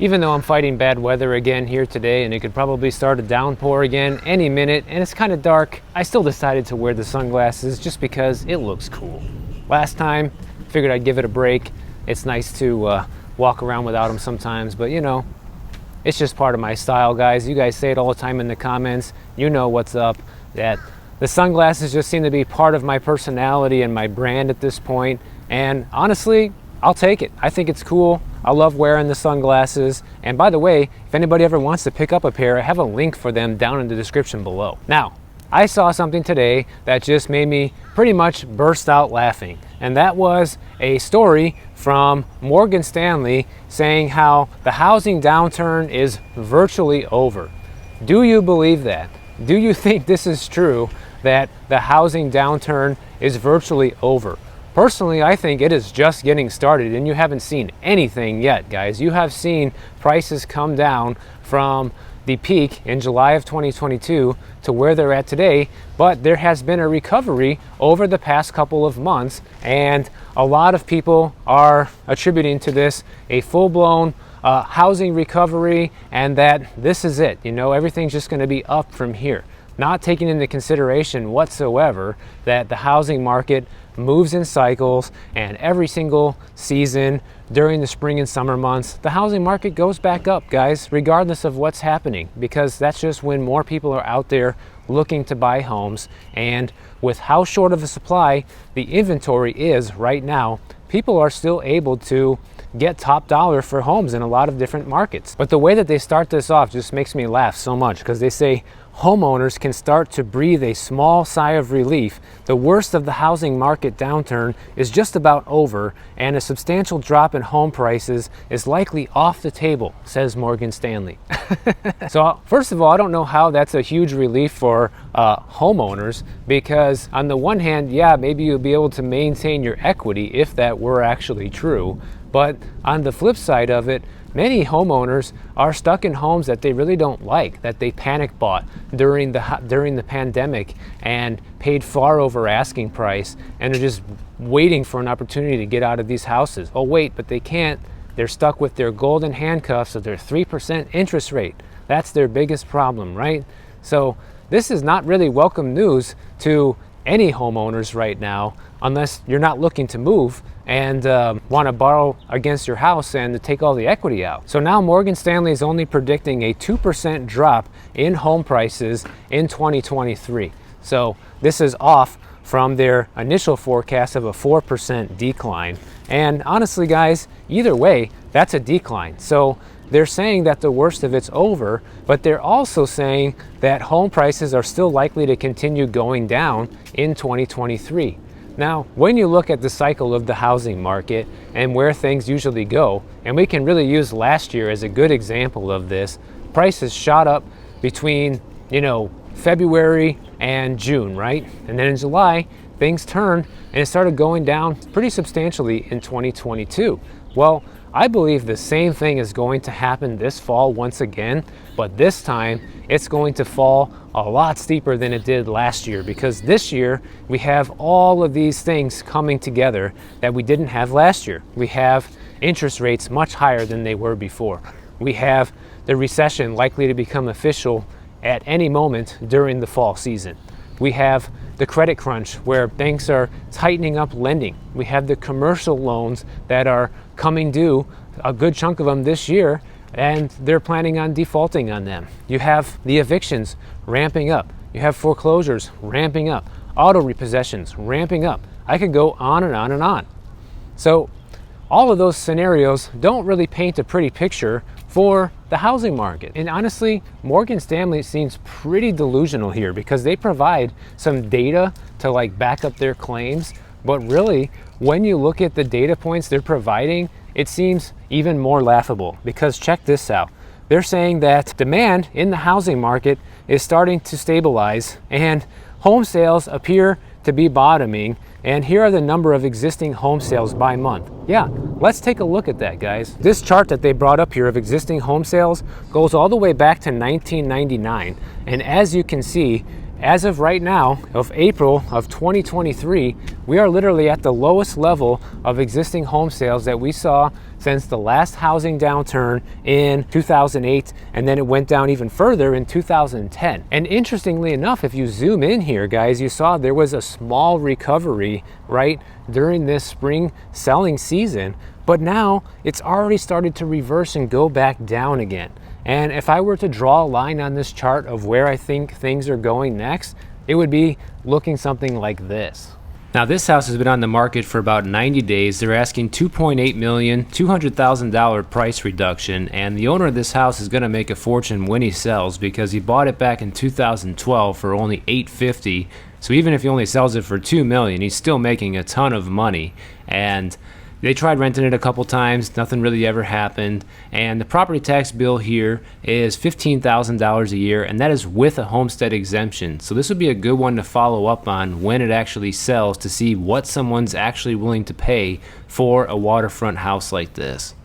even though I'm fighting bad weather again here today and it could probably start a downpour again any minute and it's kind of dark, I still decided to wear the sunglasses just because it looks cool. Last time, figured I'd give it a break. It's nice to walk around without them sometimes, but you know, it's just part of my style, guys. You guys say it all the time in the comments. You know what's up, that the sunglasses just seem to be part of my personality and my brand at this point. And honestly, I'll take it. I think it's cool. I love wearing the sunglasses. And by the way, if anybody ever wants to pick up a pair, I have a link for them down in the description below. Now, I saw something today that just made me pretty much burst out laughing. And that was a story from Morgan Stanley saying how the housing downturn is virtually over. Do you believe that? Do you think this is true, that the housing downturn is virtually over? Personally, I think it is just getting started, and you haven't seen anything yet, guys. You have seen prices come down from the peak in July of 2022 to where they're at today, but there has been a recovery over the past couple of months, and a lot of people are attributing to this a full-blown housing recovery, and that this is it. You know, everything's just going to be up from here, not taking into consideration whatsoever that the housing market moves in cycles, and every single season during the spring and summer months, the housing market goes back up, guys, regardless of what's happening, because that's just when more people are out there looking to buy homes. And with how short of a supply the inventory is right now, people are still able to get top dollar for homes in a lot of different markets. But the way that they start this off just makes me laugh so much, because they say homeowners can start to breathe a small sigh of relief. The worst of the housing market downturn is just about over, and a substantial drop in home prices is likely off the table, says Morgan Stanley. So first of all, I don't know how that's a huge relief for homeowners, because on the one hand, yeah, maybe you'll be able to maintain your equity if that were actually true. But on the flip side of it, many homeowners are stuck in homes that they really don't like, that they panic bought during the pandemic and paid far over asking price, and are just waiting for an opportunity to get out of these houses. Oh wait, but they can't. They're stuck with their golden handcuffs of their 3% interest rate. That's their biggest problem, right? So this is not really welcome news to any homeowners right now, unless you're not looking to move and want to borrow against your house and to take all the equity out. So now Morgan Stanley is only predicting a 2% drop in home prices in 2023. So this is off from their initial forecast of a 4% decline. And honestly, guys, either way, that's a decline. So they're saying that the worst of it's over, but they're also saying that home prices are still likely to continue going down in 2023. Now, when you look at the cycle of the housing market and where things usually go, and we can really use last year as a good example of this, prices shot up between, February and June, right? And then in July, things turned and it started going down pretty substantially in 2022. Well, I believe the same thing is going to happen this fall once again, but this time it's going to fall a lot steeper than it did last year, because this year we have all of these things coming together that we didn't have last year. We have interest rates much higher than they were before. We have the recession likely to become official at any moment during the fall season. We have the credit crunch where banks are tightening up lending. We have the commercial loans that are coming due, a good chunk of them this year, and they're planning on defaulting on them. You have the evictions ramping up. You have foreclosures ramping up. Auto repossessions ramping up. I could go on and on and on. So all of those scenarios don't really paint a pretty picture for the housing market. And honestly, Morgan Stanley seems pretty delusional here, because they provide some data to back up their claims. But really, when you look at the data points they're providing, it seems even more laughable, because check this out. They're saying that demand in the housing market is starting to stabilize and home sales appear to be bottoming. And here are the number of existing home sales by month. Yeah, let's take a look at that, guys. This chart that they brought up here of existing home sales goes all the way back to 1999. And as you can see, as of right now, of April of 2023, we are literally at the lowest level of existing home sales that we saw since the last housing downturn in 2008, and then it went down even further in 2010. And interestingly enough, if you zoom in here, guys, you saw there was a small recovery right during this spring selling season, but now it's already started to reverse and go back down again. And if I were to draw a line on this chart of where I think things are going next, it would be looking something like this. Now, this house has been on the market for about 90 days. They're asking $2.8 million, $200,000 price reduction, and the owner of this house is going to make a fortune when he sells because he bought it back in 2012 for only $850. So even if he only sells it for $2 million, he's still making a ton of money. And they tried renting it a couple times, nothing really ever happened, and the property tax bill here is $15,000 a year, and that is with a homestead exemption. So this would be a good one to follow up on when it actually sells to see what someone's actually willing to pay for a waterfront house like this.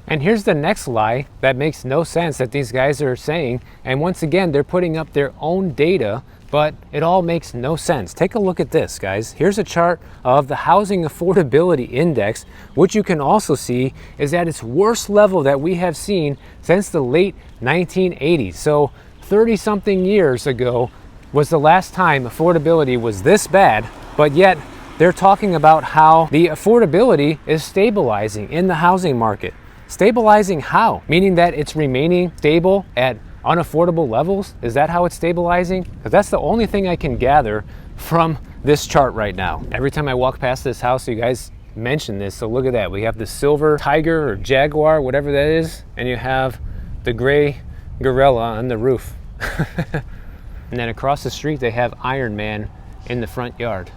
And here's the next lie that makes no sense that these guys are saying, and once again, they're putting up their own data, but it all makes no sense. Take a look at this, guys. Here's a chart of the Housing Affordability Index, which you can also see is at its worst level that we have seen since the late 1980s. So 30-something years ago was the last time affordability was this bad, but yet they're talking about how the affordability is stabilizing in the housing market. Stabilizing how? Meaning that it's remaining stable at unaffordable levels? Is that how it's stabilizing? Because that's the only thing I can gather from this chart right now. Every time I walk past this house, you guys mention this. So look at that. We have the silver tiger or jaguar, whatever that is, and you have the gray gorilla on the roof. And then across the street, they have Iron Man in the front yard.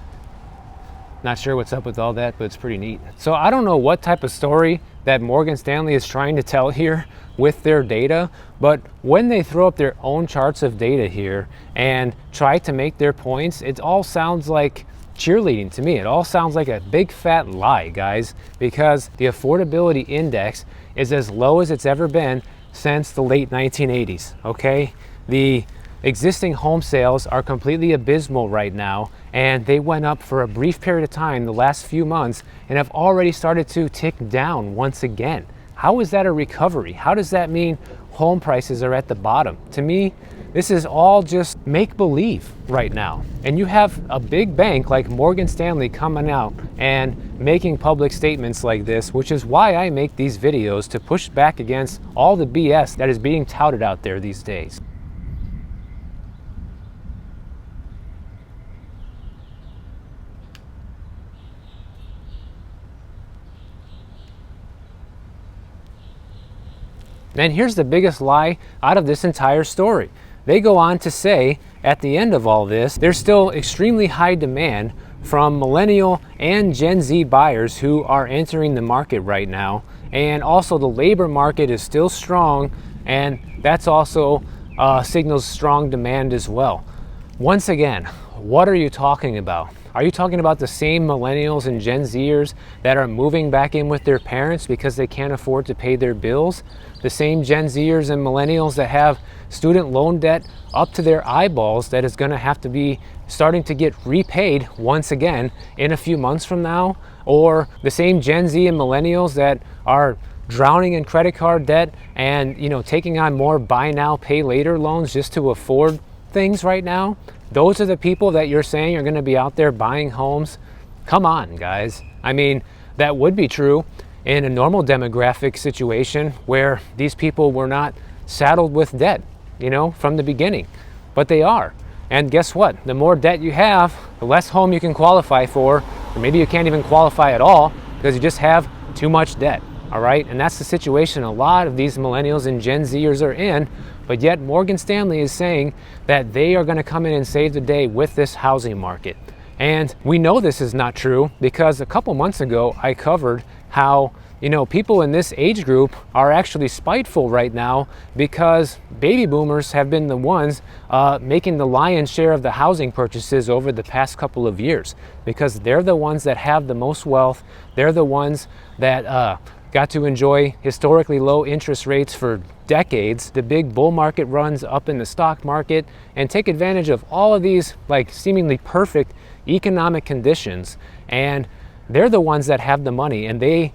Not sure what's up with all that, but it's pretty neat. So I don't know what type of story that Morgan Stanley is trying to tell here with their data, but when they throw up their own charts of data here and try to make their points, it all sounds like cheerleading to me. It all sounds like a big fat lie, guys, because the affordability index is as low as it's ever been since the late 1980s, okay? The existing home sales are completely abysmal right now, and they went up for a brief period of time the last few months and have already started to tick down once again. How is that a recovery? How does that mean home prices are at the bottom? To me, this is all just make-believe right now. And you have a big bank like Morgan Stanley coming out and making public statements like this, which is why I make these videos, to push back against all the BS that is being touted out there these days. And here's the biggest lie out of this entire story. They go on to say at the end of all this, there's still extremely high demand from millennial and Gen Z buyers who are entering the market right now. And also the labor market is still strong, and that's also signals strong demand as well. Once again, what are you talking about? Are you talking about the same millennials and Gen Zers that are moving back in with their parents because they can't afford to pay their bills? The same Gen Zers and millennials that have student loan debt up to their eyeballs that is going to have to be starting to get repaid once again in a few months from now? Or the same Gen Z and millennials that are drowning in credit card debt and, you know, taking on more buy now, pay later loans just to afford things right now? Those are the people that you're saying are going to be out there buying homes? Come on, guys. I mean, that would be true in a normal demographic situation where these people were not saddled with debt, you know, from the beginning, but they are. And guess what? The more debt you have, the less home you can qualify for, or maybe you can't even qualify at all because you just have too much debt. All right, and that's the situation a lot of these millennials and Gen Zers are in, but yet Morgan Stanley is saying that they are going to come in and save the day with this housing market. And we know this is not true because a couple months ago I covered how, you know, people in this age group are actually spiteful right now because baby boomers have been the ones making the lion's share of the housing purchases over the past couple of years, because they're the ones that have the most wealth. They're the ones that got to enjoy historically low interest rates for decades, the big bull market runs up in the stock market, and take advantage of all of these like seemingly perfect economic conditions. And they're the ones that have the money, and they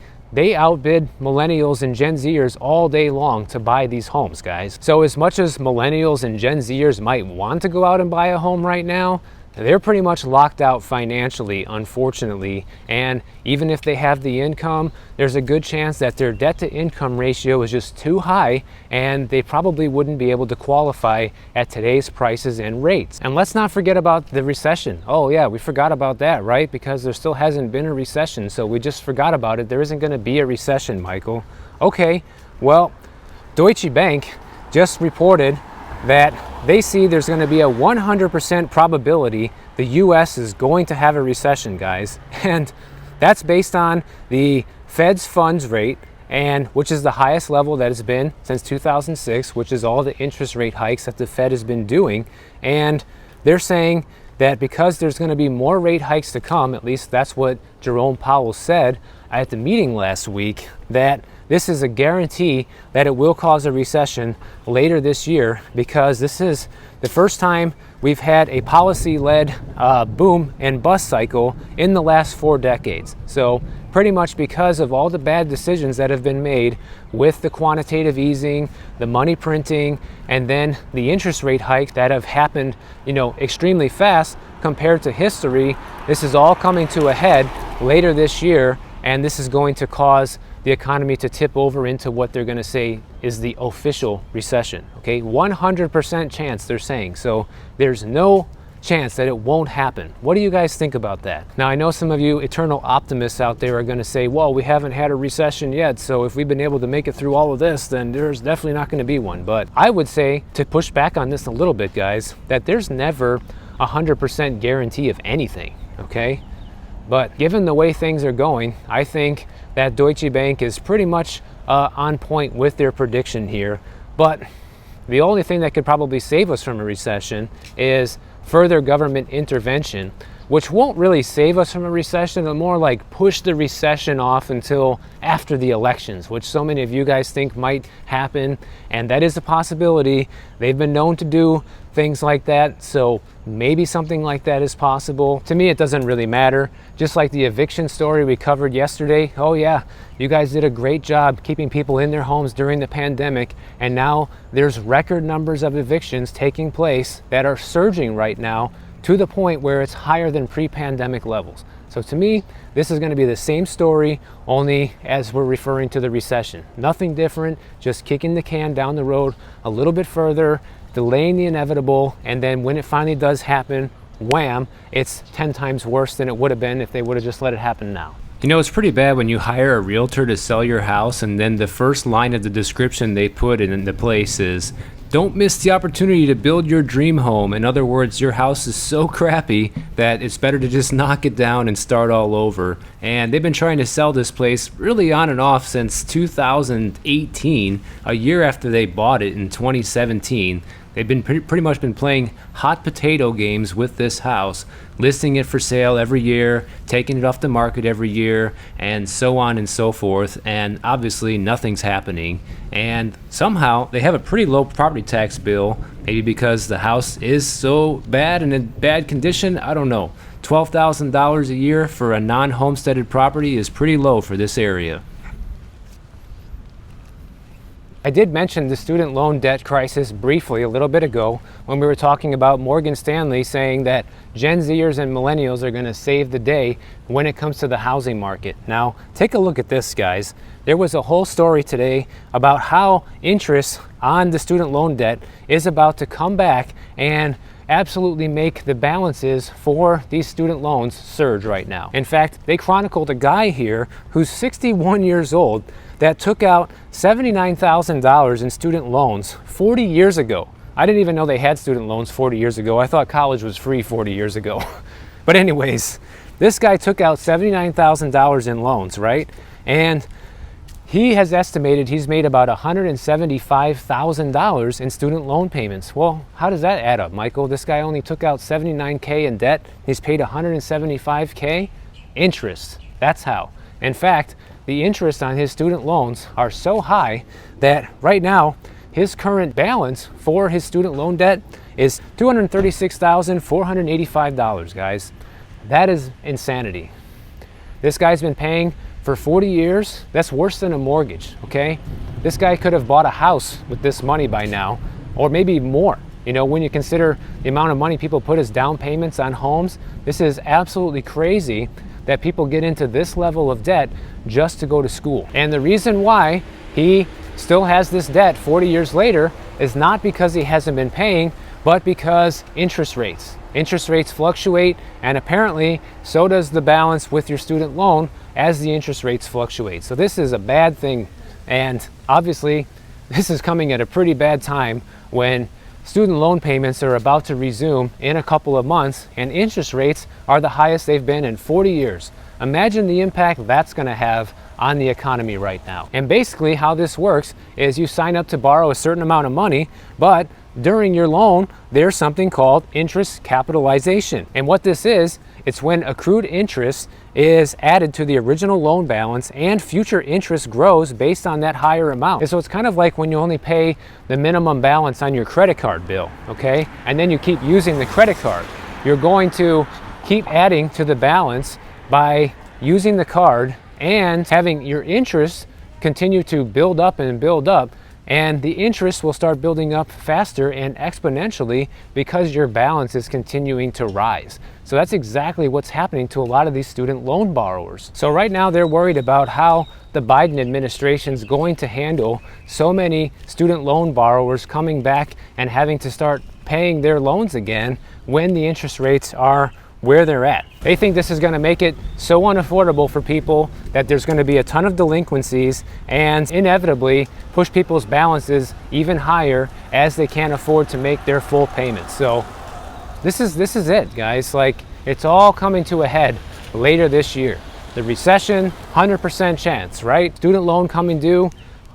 outbid millennials and Gen Zers all day long to buy these homes, guys. So as much as millennials and Gen Zers might want to go out and buy a home right now, they're pretty much locked out financially, unfortunately. And even if they have the income, there's a good chance that their debt to income ratio is just too high, and they probably wouldn't be able to qualify at today's prices and rates. And let's not forget about the recession. Oh yeah, we forgot about that, right? Because there still hasn't been a recession, so we just forgot about it. There isn't going to be a recession, Michael. Okay, well, Deutsche Bank just reported that they see there's going to be a 100% probability the US is going to have a recession, guys. And that's based on the Fed's funds rate, and which is the highest level that it's been since 2006, which is all the interest rate hikes that the Fed has been doing. And they're saying that because there's going to be more rate hikes to come, at least that's what Jerome Powell said at the meeting last week, that this is a guarantee that it will cause a recession later this year, because this is the first time we've had a policy-led boom and bust cycle in the last 4 decades. So pretty much because of all the bad decisions that have been made with the quantitative easing, the money printing, and then the interest rate hikes that have happened, extremely fast compared to history, this is all coming to a head later this year, and this is going to cause the economy to tip over into what they're going to say is the official recession. Okay, 100% chance, they're saying. So there's no chance that it won't happen. What do you guys think about that? Now, I know some of you eternal optimists out there are going to say, well, we haven't had a recession yet, so if we've been able to make it through all of this, then there's definitely not going to be one. But I would say, to push back on this a little bit, guys, that there's never 100% guarantee of anything, okay? But given the way things are going, I think that Deutsche Bank is pretty much on point with their prediction here. But the only thing that could probably save us from a recession is further government intervention, which won't really save us from a recession, but more like push the recession off until after the elections, which so many of you guys think might happen. And that is a possibility. They've been known to do things like that, so maybe something like that is possible. To me, it doesn't really matter. Just like the eviction story we covered yesterday. Oh yeah, you guys did a great job keeping people in their homes during the pandemic, and now there's record numbers of evictions taking place that are surging right now to the point where it's higher than pre-pandemic levels. So to me, this is going to be the same story, only as we're referring to the recession. Nothing different, just kicking the can down the road a little bit further, delaying the inevitable, and then when it finally does happen, wham, it's 10 times worse than it would have been if they would have just let it happen now. You know, it's pretty bad when you hire a realtor to sell your house, and then the first line of the description they put in the place is, "Don't miss the opportunity to build your dream home." In other words, your house is so crappy that it's better to just knock it down and start all over. And they've been trying to sell this place really on and off since 2018, a year after they bought it in 2017. They've been pretty much been playing hot potato games with this house, listing it for sale every year, taking it off the market every year, and so on and so forth. And obviously nothing's happening. And somehow they have a pretty low property tax bill, maybe because the house is so bad and in bad condition. I don't know. $12,000 a year for a non-homesteaded property is pretty low for this area. I did mention the student loan debt crisis briefly a little bit ago when we were talking about Morgan Stanley saying that Gen Zers and millennials are going to save the day when it comes to the housing market. Now, take a look at this, guys. There was a whole story today about how interest on the student loan debt is about to come back and absolutely make the balances for these student loans surge right now. In fact, they chronicled a guy here who's 61 years old that took out $79,000 in student loans 40 years ago. I didn't even know they had student loans 40 years ago. I thought college was free 40 years ago. But anyways, this guy took out $79,000 in loans, right? And he has estimated he's made about $175,000 in student loan payments. Well, how does that add up, Michael? This guy only took out $79K in debt. He's paid $175K interest. That's how. In fact, the interest on his student loans are so high that right now his current balance for his student loan debt is $236,485, guys. That is insanity. This guy's been paying for 40 years. That's worse than a mortgage, okay? This guy could have bought a house with this money by now, or maybe more. You know, when you consider the amount of money people put as down payments on homes, this is absolutely crazy that people get into this level of debt just to go to school. And the reason why he still has this debt 40 years later is not because he hasn't been paying, but because interest rates fluctuate, and apparently so does the balance with your student loan as the interest rates fluctuate. So this is a bad thing, and obviously this is coming at a pretty bad time when student loan payments are about to resume in a couple of months and interest rates are the highest they've been in 40 years. Imagine the impact that's going to have on the economy right now. And basically how this works is you sign up to borrow a certain amount of money, but during your loan, there's something called interest capitalization. And what this is, it's when accrued interest is added to the original loan balance and future interest grows based on that higher amount. And so it's kind of like when you only pay the minimum balance on your credit card bill, okay? And then you keep using the credit card. You're going to keep adding to the balance by using the card and having your interest continue to build up and build up. And the interest will start building up faster and exponentially because your balance is continuing to rise. So that's exactly what's happening to a lot of these student loan borrowers. So right now they're worried about how the Biden administration is going to handle so many student loan borrowers coming back and having to start paying their loans again when the interest rates are where they're at. They think this is going to make it so unaffordable for people that there's going to be a ton of delinquencies and inevitably push people's balances even higher as they can't afford to make their full payments. So this is it, guys. Like, it's all coming to a head later this year. The recession, 100% chance, right? Student loan coming due,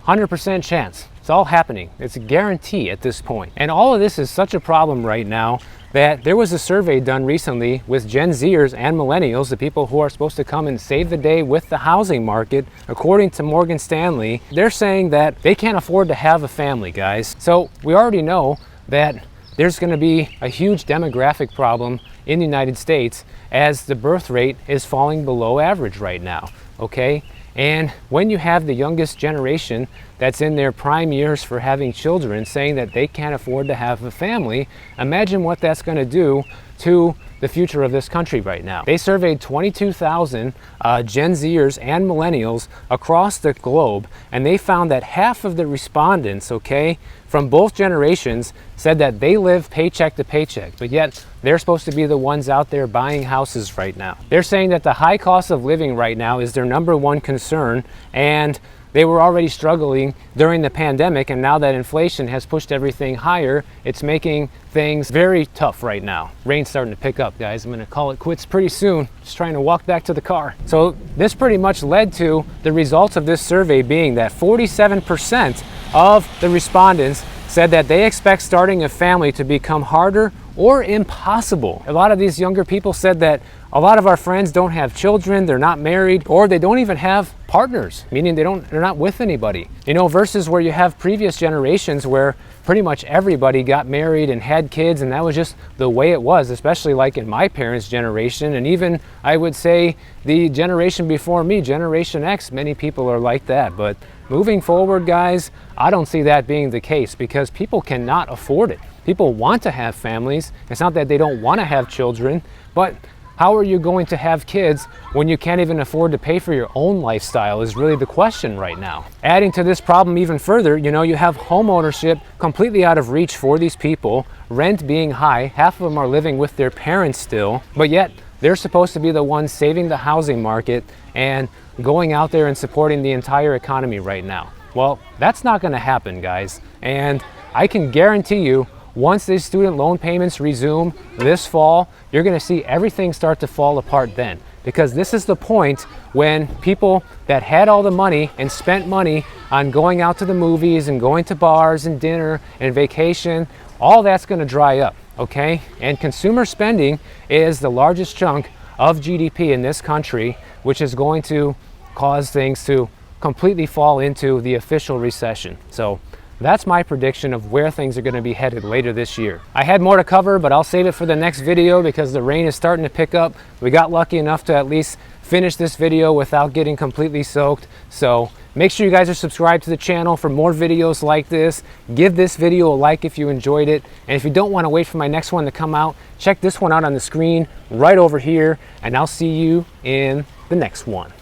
100% chance. It's all happening. It's a guarantee at this point. And all of this is such a problem right now that there was a survey done recently with Gen Zers and millennials, the people who are supposed to come and save the day with the housing market. According to Morgan Stanley, they're saying that they can't afford to have a family, guys. So we already know that there's going to be a huge demographic problem in the United States as the birth rate is falling below average right now, okay? And when you have the youngest generation that's in their prime years for having children saying that they can't afford to have a family, imagine what that's going to do to the future of this country right now. They surveyed 22,000 Gen Zers and millennials across the globe, and they found that half of the respondents, okay, from both generations said that they live paycheck to paycheck, but yet they're supposed to be the ones out there buying houses right now. They're saying that the high cost of living right now is their number one concern, and they were already struggling during the pandemic, and now that inflation has pushed everything higher, it's making things very tough right now. Rain's starting to pick up, guys. I'm gonna call it quits pretty soon. Just trying to walk back to the car. So this pretty much led to the results of this survey being that 47% of the respondents said that they expect starting a family to become harder or impossible. A lot of these younger people said that a lot of our friends don't have children, they're not married, or they don't even have partners, meaning they're not with anybody. You know, versus where you have previous generations where pretty much everybody got married and had kids, and that was just the way it was, especially like in my parents' generation, and even I would say the generation before me, Generation X, many people are like that. But moving forward, guys, I don't see that being the case because people cannot afford it. People want to have families. It's not that they don't want to have children, but how are you going to have kids when you can't even afford to pay for your own lifestyle is really the question right now. Adding to this problem even further, you know, you have home ownership completely out of reach for these people, rent being high, half of them are living with their parents still, but yet they're supposed to be the ones saving the housing market and going out there and supporting the entire economy right now. Well, that's not going to happen, guys. And I can guarantee you, once these student loan payments resume this fall, you're going to see everything start to fall apart then. Because this is the point when people that had all the money and spent money on going out to the movies and going to bars and dinner and vacation, all that's going to dry up, okay? And consumer spending is the largest chunk of GDP in this country, which is going to cause things to completely fall into the official recession. So that's my prediction of where things are going to be headed later this year. I had more to cover, but I'll save it for the next video because the rain is starting to pick up. We got lucky enough to at least finish this video without getting completely soaked. So make sure you guys are subscribed to the channel for more videos like this. Give this video a like if you enjoyed it. And if you don't want to wait for my next one to come out, check this one out on the screen right over here, and I'll see you in the next one.